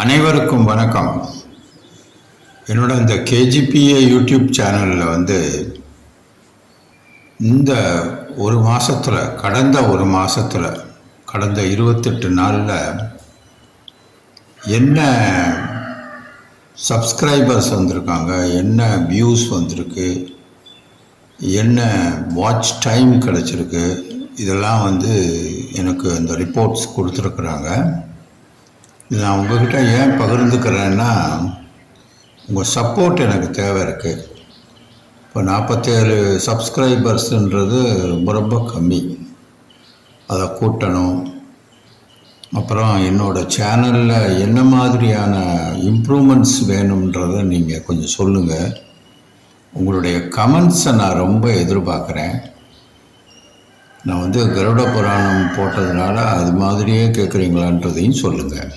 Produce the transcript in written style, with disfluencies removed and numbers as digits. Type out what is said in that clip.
அனைவருக்கும் வணக்கம். என்னோட இந்த கேஜிபிஏ யூடியூப் சேனலில் இந்த ஒரு மாதத்தில் கடந்த 28 நாளில் என்ன சப்ஸ்கிரைபர்ஸ் வந்திருக்காங்க, என்ன வியூஸ் வந்திருக்கு, என்ன வாட்ச் டைம் கிடச்சிருக்கு, இதெல்லாம் எனக்கு அந்த ரிப்போர்ட்ஸ் கொடுத்துருக்குறாங்க. இது நான் உங்கள்கிட்ட ஏன் பகிர்ந்துக்கிறேன்னா, உங்கள் சப்போர்ட் எனக்கு தேவை இருக்குது. இப்போ 47 சப்ஸ்கிரைபர்ஸுன்றது ரொம்ப கம்மி. அதை கூட்டணும். அப்புறம் என்னோடய சேனலில் என்ன மாதிரியான இம்ப்ரூவ்மெண்ட்ஸ் வேணுன்றதை நீங்கள் கொஞ்சம் சொல்லுங்கள். உங்களுடைய கமெண்ட்ஸை நான் ரொம்ப எதிர்பார்க்குறேன். நான் கருட புராணம் போட்டதுனால அது மாதிரியே கேட்குறீங்களான்றதையும் சொல்லுங்கள்.